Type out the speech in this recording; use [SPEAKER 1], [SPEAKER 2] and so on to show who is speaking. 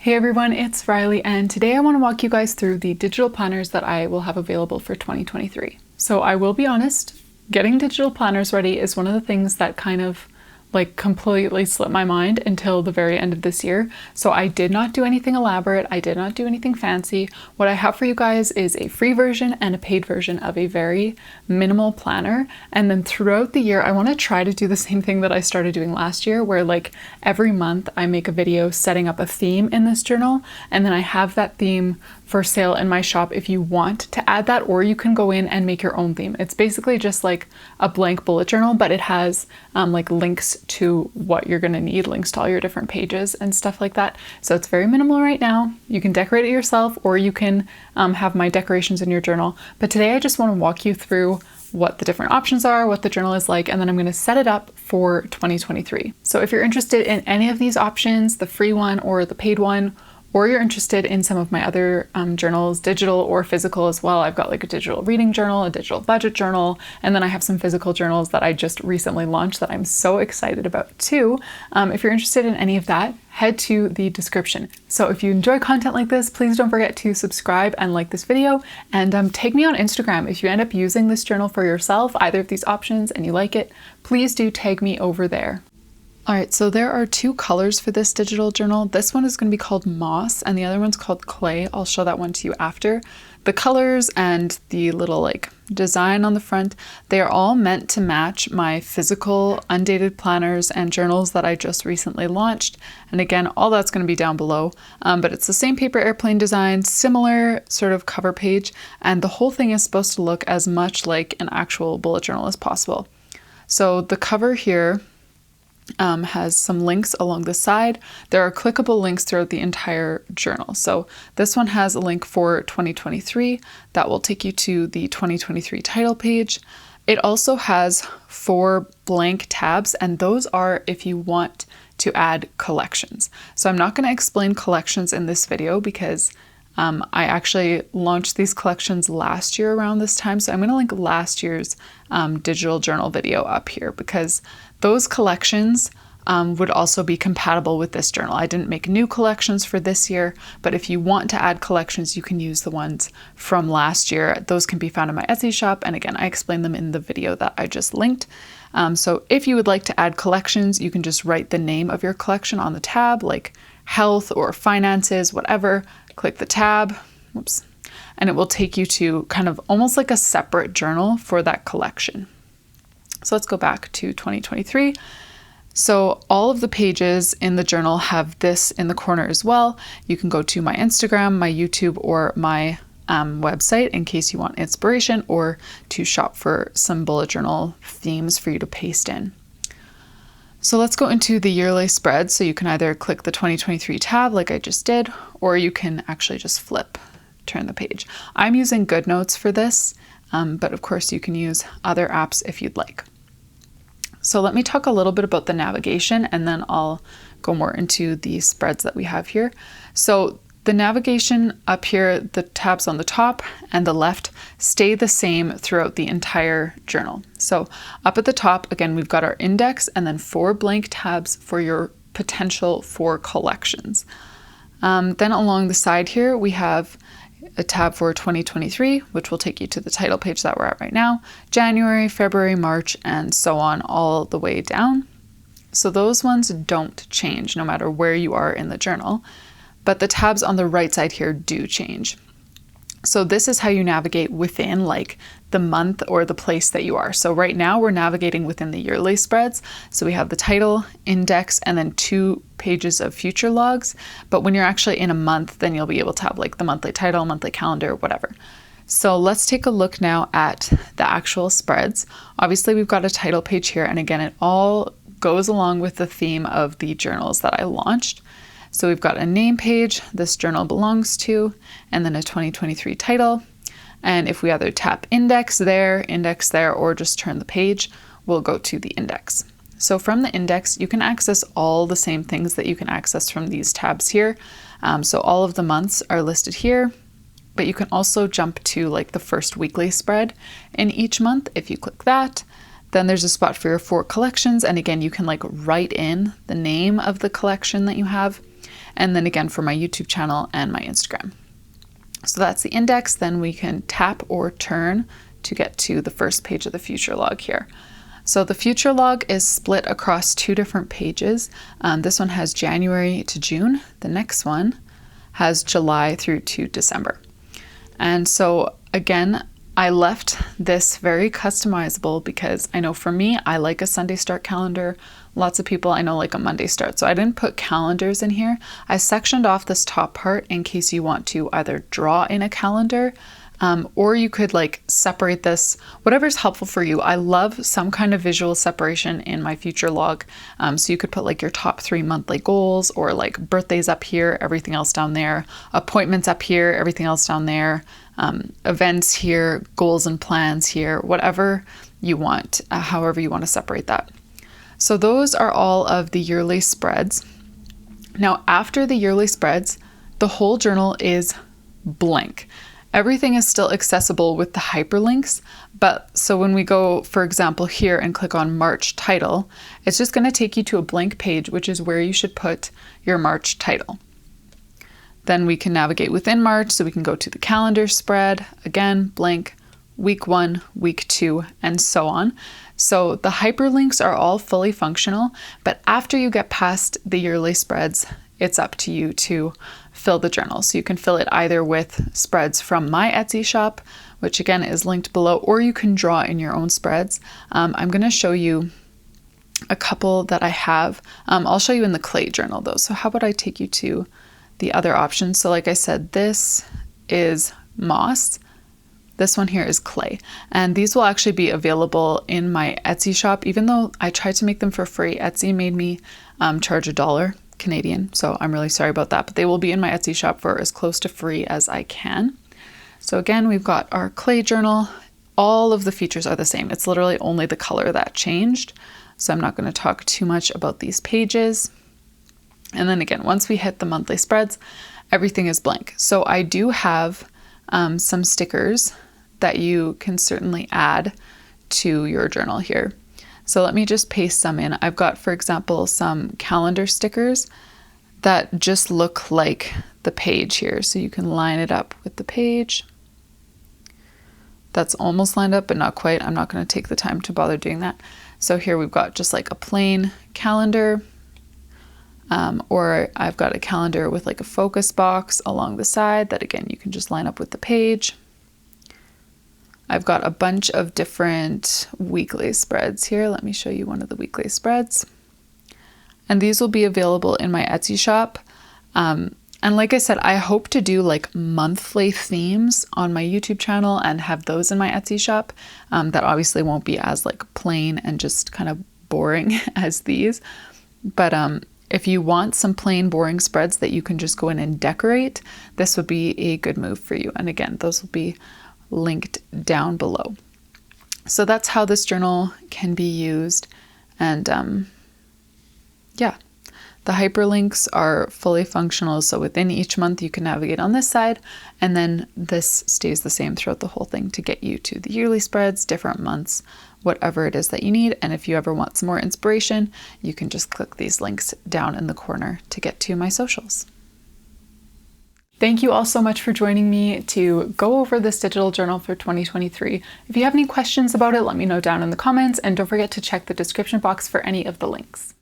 [SPEAKER 1] Hey everyone, it's Riley, and today I want to walk you guys through the digital planners that I will have available for 2023. So I will be honest, getting digital planners ready is one of the things that kind of completely slipped my mind until the very end of this year. So I did not do anything elaborate. I did not do anything fancy. What I have for you guys is a free version and a paid version of a very minimal planner. And then throughout the year, I want to try to do the same thing that I started doing last year, where every month I make a video setting up a theme in this journal, and then I have that theme for sale in my shop if you want to add that, or you can go in and make your own theme. It's basically just like a blank bullet journal, but it has links to what you're going to need, links to all your different pages and stuff like that. So it's very minimal right now. You can decorate it yourself, or you can have my decorations in your journal. But today I just want to walk you through what the different options are, what the journal is like, and then I'm going to set it up for 2023. So if you're interested in any of these options, the free one or the paid one, or you're interested in some of my other journals, digital or physical as well. I've got like a digital reading journal, a digital budget journal, and then I have some physical journals that I just recently launched that I'm so excited about too. If you're interested in any of that, head to the description. So if you enjoy content like this, please don't forget to subscribe and like this video, and tag me on Instagram. If you end up using this journal for yourself, either of these options, and you like it, please do tag me over there. All right, so there are two colors for this digital journal. This one is going to be called Moss and the other one's called Clay. I'll show that one to you after. The colors and the little design on the front, they are all meant to match my physical undated planners and journals that I just recently launched. And again, all that's going to be down below, but it's the same paper airplane design, similar sort of cover page, and the whole thing is supposed to look as much like an actual bullet journal as possible. So the cover here has some links along the side. There are clickable links throughout the entire journal. So this one has a link for 2023 that will take you to the 2023 title page. It also has 4 blank tabs, and those are if you want to add collections. So I'm not going to explain collections in this video because I actually launched these collections last year around this time. So I'm going to link last year's digital journal video up here because those collections would also be compatible with this journal. I didn't make new collections for this year, but if you want to add collections, you can use the ones from last year. Those can be found in my Etsy shop. And again, I explained them in the video that I just linked. So if you would like to add collections, you can just write the name of your collection on the tab, like health or finances, whatever. Click the tab, whoops, and it will take you to kind of almost like a separate journal for that collection. So let's go back to 2023. So all of the pages in the journal have this in the corner as well. You can go to my Instagram, my YouTube, or my website in case you want inspiration or to shop for some bullet journal themes for you to paste in. So let's go into the yearly spread. So you can either click the 2023 tab like I just did, or you can actually just turn the page. I'm using GoodNotes for this, but of course you can use other apps if you'd like. So let me talk a little bit about the navigation, and then I'll go more into the spreads that we have here. So the navigation up here, the tabs on the top and the left stay the same throughout the entire journal. So up at the top, again, we've got our index and then 4 blank tabs for your potential for collections. Then along the side here, we have a tab for 2023, which will take you to the title page that we're at right now, January, February, March, and so on all the way down. So those ones don't change no matter where you are in the journal. But the tabs on the right side here do change. So this is how you navigate within the month or the place that you are. So right now we're navigating within the yearly spreads. So we have the title, index, and then 2 pages of future logs. But when you're actually in a month, then you'll be able to have the monthly title, monthly calendar, whatever. So let's take a look now at the actual spreads. Obviously we've got a title page here. And again, it all goes along with the theme of the journals that I launched. So we've got a name page this journal belongs to, and then a 2023 title. And if we either tap index there, or just turn the page, we'll go to the index. So from the index, you can access all the same things that you can access from these tabs here. So all of the months are listed here, but you can also jump to the first weekly spread in each month if you click that. Then there's a spot for your 4 collections. And again, you can write in the name of the collection that you have. and then again for my YouTube channel and my Instagram. So that's the index. Then we can tap or turn to get to the first page of the future log here. So the future log is split across 2 different pages. This one has January to June. The next one has July through to December. And so again, I left this very customizable because I know for me, I like a Sunday start calendar. Lots of people I know like a Monday start. So I didn't put calendars in here. I sectioned off this top part in case you want to either draw in a calendar, or you could like separate this, whatever's helpful for you. I love some kind of visual separation in my future log. So you could put like your top 3 monthly goals, or like birthdays up here, everything else down there, appointments up here, everything else down there, events here, goals and plans here, whatever you want, however you want to separate that. So those are all of the yearly spreads. Now, after the yearly spreads, the whole journal is blank. Everything is still accessible with the hyperlinks, but so when we go, for example, here and click on March title, it's just going to take you to a blank page, which is where you should put your March title. Then we can navigate within March, so we can go to the calendar spread, again, blank, week 1, week 2, and so on. So the hyperlinks are all fully functional, but after you get past the yearly spreads, it's up to you to fill the journal. So you can fill it either with spreads from my Etsy shop, which again is linked below, or you can draw in your own spreads. I'm going to show you a couple that I have. I'll show you in the clay journal though. So how about I take you to the other options? So like I said, this is moss. This one here is clay, and these will actually be available in my Etsy shop. Even though I tried to make them for free, Etsy made me charge $1 Canadian. So I'm really sorry about that, but they will be in my Etsy shop for as close to free as I can. So again, we've got our clay journal. All of the features are the same. It's literally only the color that changed. So I'm not going to talk too much about these pages. And then again, once we hit the monthly spreads, everything is blank. So I do have some stickers that you can certainly add to your journal here. So let me just paste some in. I've got, for example, some calendar stickers that just look like the page here. So you can line it up with the page. That's almost lined up, but not quite. I'm not going to take the time to bother doing that. So here we've got just like a plain calendar, or I've got a calendar with like a focus box along the side that again, you can just line up with the page. I've got a bunch of different weekly spreads here. Let me show you one of the weekly spreads. And these will be available in my Etsy shop. And like I said, I hope to do like monthly themes on my YouTube channel and have those in my Etsy shop. That obviously won't be as like plain and just kind of boring as these. But if you want some plain boring spreads that you can just go in and decorate, this would be a good move for you. And again, those will be linked down below. So that's how this journal can be used. And yeah, the hyperlinks are fully functional. So within each month you can navigate on this side, and then this stays the same throughout the whole thing to get you to the yearly spreads, different months, whatever it is that you need. And if you ever want some more inspiration, you can just click these links down in the corner to get to my socials. Thank you all so much for joining me to go over this digital journal for 2023. If you have any questions about it, let me know down in the comments, and don't forget to check the description box for any of the links.